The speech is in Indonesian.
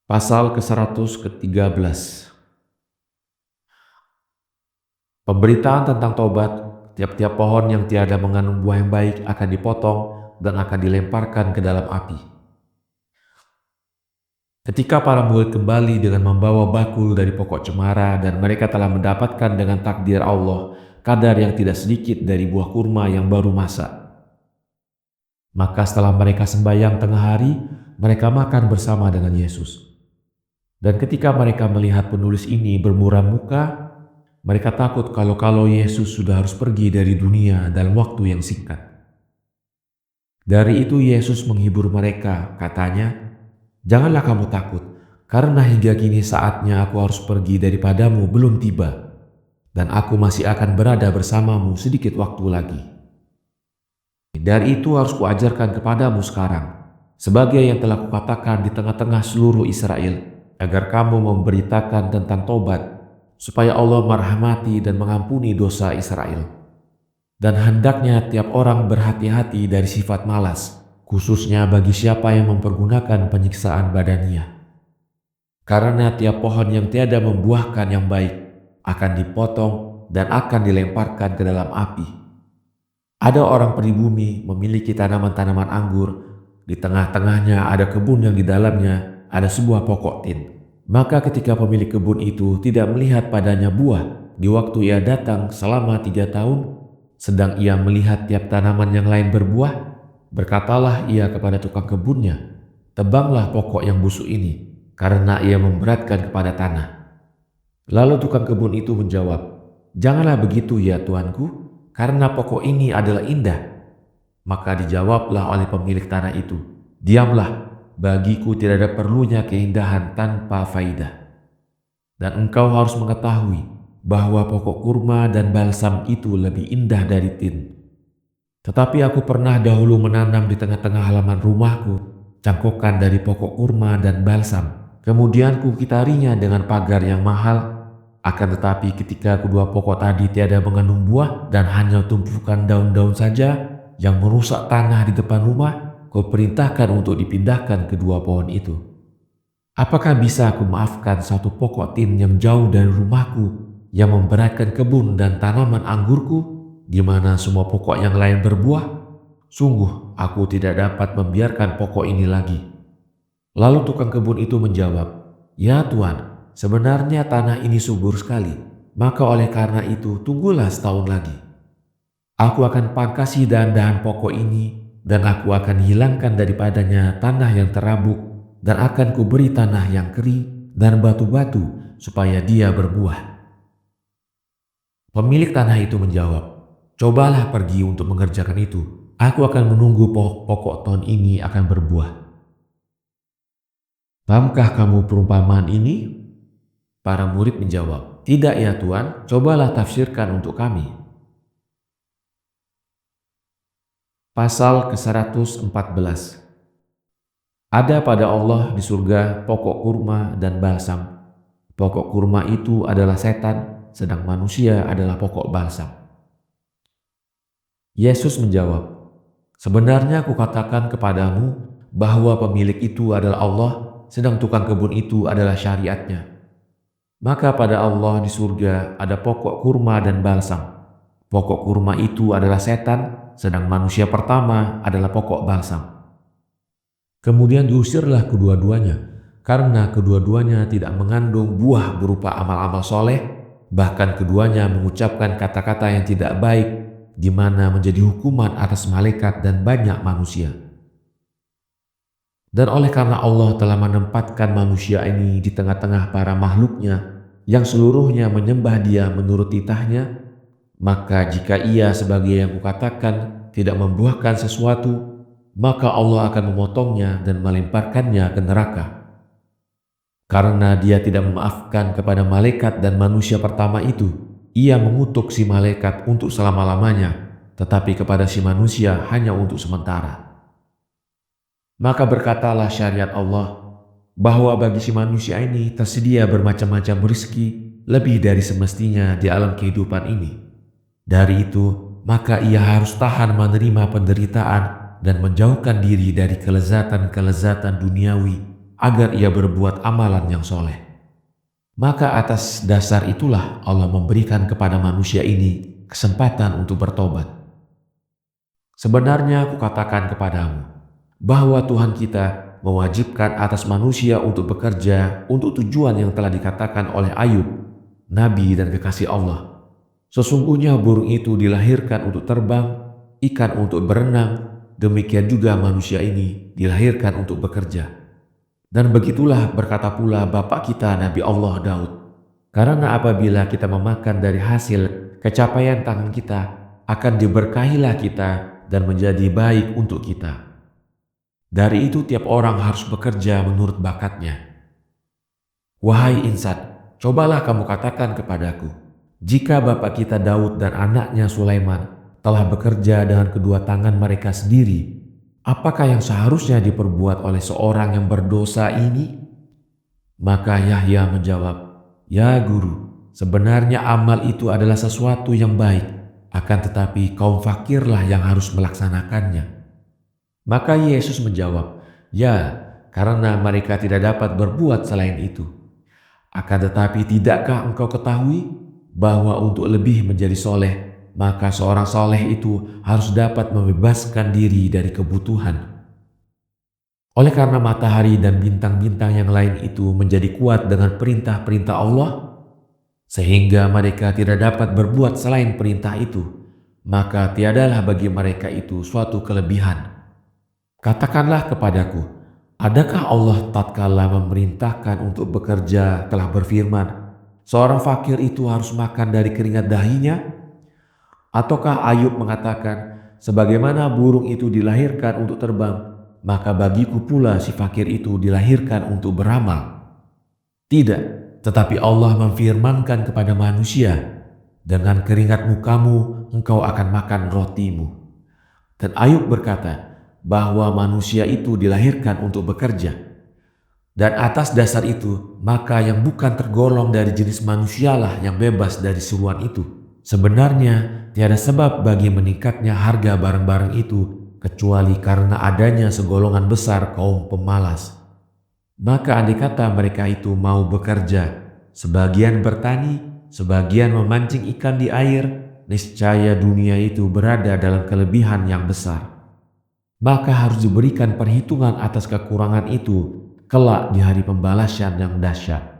Pasal ke-113. Pemberitaan tentang tobat. Tiap-tiap pohon yang tiada mengandung buah yang baik akan dipotong dan akan dilemparkan ke dalam api. Ketika para murid kembali dengan membawa bakul dari pokok cemara dan mereka telah mendapatkan dengan takdir Allah kadar yang tidak sedikit dari buah kurma yang baru masak. Maka setelah mereka sembahyang tengah hari, mereka makan bersama dengan Yesus. Dan ketika mereka melihat penulis ini bermuram muka, mereka takut kalau Yesus sudah harus pergi dari dunia dalam waktu yang singkat. Dari itu Yesus menghibur mereka, katanya, "Janganlah kamu takut, karena hingga kini saatnya aku harus pergi daripadamu belum tiba, dan aku masih akan berada bersamamu sedikit waktu lagi. Dari itu harus kuajarkan kepadamu sekarang, sebagai yang telah kukatakan di tengah-tengah seluruh Israel, agar kamu memberitakan tentang tobat, supaya Allah merahmati dan mengampuni dosa Israel. Dan hendaknya tiap orang berhati-hati dari sifat malas, khususnya bagi siapa yang mempergunakan penyiksaan badania. Karena tiap pohon yang tiada membuahkan yang baik akan dipotong dan akan dilemparkan ke dalam api. Ada orang pribumi memiliki tanaman-tanaman anggur, di tengah-tengahnya ada kebun yang di dalamnya ada sebuah pokok tin. Maka ketika pemilik kebun itu tidak melihat padanya buah di waktu ia datang selama 3 tahun, sedang ia melihat tiap tanaman yang lain berbuah, berkatalah ia kepada tukang kebunnya, "Tebanglah pokok yang busuk ini, karena ia memberatkan kepada tanah." Lalu tukang kebun itu menjawab, "Janganlah begitu ya tuanku, karena pokok ini adalah indah." Maka dijawablah oleh pemilik tanah itu, "Diamlah, bagiku tidak ada perlunya keindahan tanpa faidah. Dan engkau harus mengetahui bahwa pokok kurma dan balsam itu lebih indah dari tin. Tetapi aku pernah dahulu menanam di tengah-tengah halaman rumahku cangkokan dari pokok kurma dan balsam. Kemudian kukitarinya dengan pagar yang mahal. Akan tetapi ketika kedua pokok tadi tiada mengandung buah dan hanya tumpukan daun-daun saja yang merusak tanah di depan rumah, kau perintahkan untuk dipindahkan kedua pohon itu. Apakah bisa aku maafkan satu pokok tin yang jauh dari rumahku, yang memberatkan kebun dan tanaman anggurku, di mana semua pokok yang lain berbuah? Sungguh, aku tidak dapat membiarkan pokok ini lagi." Lalu tukang kebun itu menjawab, "Ya Tuan, sebenarnya tanah ini subur sekali, maka oleh karena itu tunggulah setahun lagi. Aku akan pangkasi dahan-dahan pokok ini, dan aku akan hilangkan daripadanya tanah yang terabuk, dan akan kuberi tanah yang kering dan batu-batu supaya dia berbuah." Pemilik tanah itu menjawab, "Cobalah pergi untuk mengerjakan itu. Aku akan menunggu pokok tahun ini akan berbuah." "Pahamkah kamu perumpamaan ini?" Para murid menjawab, "Tidak ya Tuan, cobalah tafsirkan untuk kami." Pasal ke-114. Ada pada Allah di surga pokok kurma dan balsam. Pokok kurma itu adalah setan, sedang manusia adalah pokok balsam. Yesus menjawab, "Sebenarnya kukatakan kepadamu bahwa pemilik itu adalah Allah, sedang tukang kebun itu adalah syariatnya. Maka pada Allah di surga ada pokok kurma dan balsam. Pokok kurma itu adalah setan, sedang manusia pertama adalah pokok balsam. Kemudian diusirlah kedua-duanya, karena kedua-duanya tidak mengandung buah berupa amal-amal soleh, bahkan keduanya mengucapkan kata-kata yang tidak baik, di mana menjadi hukuman atas malaikat dan banyak manusia. Dan oleh karena Allah telah menempatkan manusia ini di tengah-tengah para makhluknya, yang seluruhnya menyembah dia menurut titahnya, maka jika ia sebagai yang kukatakan tidak membuahkan sesuatu, maka Allah akan memotongnya dan melemparkannya ke neraka. Karena dia tidak memaafkan kepada malaikat dan manusia pertama itu, ia mengutuk si malaikat untuk selama-lamanya, tetapi kepada si manusia hanya untuk sementara. Maka berkatalah syariat Allah, bahwa bagi si manusia ini tersedia bermacam-macam rezeki lebih dari semestinya di alam kehidupan ini. Dari itu, maka ia harus tahan menerima penderitaan dan menjauhkan diri dari kelezatan-kelezatan duniawi agar ia berbuat amalan yang soleh. Maka atas dasar itulah Allah memberikan kepada manusia ini kesempatan untuk bertobat. Sebenarnya aku katakan kepadamu bahwa Tuhan kita mewajibkan atas manusia untuk bekerja untuk tujuan yang telah dikatakan oleh Ayub, Nabi dan kekasih Allah. Sesungguhnya burung itu dilahirkan untuk terbang, ikan untuk berenang, demikian juga manusia ini dilahirkan untuk bekerja. Dan begitulah berkata pula bapa kita Nabi Allah Daud. Karena apabila kita memakan dari hasil kecapaian tangan kita, akan diberkahilah kita dan menjadi baik untuk kita. Dari itu tiap orang harus bekerja menurut bakatnya. Wahai insan, cobalah kamu katakan kepadaku, jika bapak kita Daud dan anaknya Sulaiman telah bekerja dengan kedua tangan mereka sendiri, apakah yang seharusnya diperbuat oleh seorang yang berdosa ini? Maka Yahya menjawab, ya guru, sebenarnya amal itu adalah sesuatu yang baik, akan tetapi kaum fakirlah yang harus melaksanakannya. Maka Yesus menjawab, ya, karena mereka tidak dapat berbuat selain itu. Akan tetapi tidakkah engkau ketahui bahwa untuk lebih menjadi soleh, maka seorang soleh itu harus dapat membebaskan diri dari kebutuhan. Oleh karena matahari dan bintang-bintang yang lain itu menjadi kuat dengan perintah-perintah Allah, sehingga mereka tidak dapat berbuat selain perintah itu, maka tiadalah bagi mereka itu suatu kelebihan. Katakanlah kepadaku, adakah Allah tatkala memerintahkan untuk bekerja telah berfirman, seorang fakir itu harus makan dari keringat dahinya? Ataukah Ayub mengatakan, sebagaimana burung itu dilahirkan untuk terbang, maka bagiku pula si fakir itu dilahirkan untuk beramal? Tidak, tetapi Allah memfirmankan kepada manusia, dengan keringat mukamu engkau akan makan rotimu. Dan Ayub berkata, bahwa manusia itu dilahirkan untuk bekerja. Dan atas dasar itu, maka yang bukan tergolong dari jenis manusialah yang bebas dari seruan itu. Sebenarnya, tiada sebab bagi meningkatnya harga barang-barang itu, kecuali karena adanya segolongan besar kaum pemalas. Maka andai kata mereka itu mau bekerja, sebagian bertani, sebagian memancing ikan di air, niscaya dunia itu berada dalam kelebihan yang besar. Maka harus diberikan perhitungan atas kekurangan itu kelak di hari pembalasan yang dahsyat.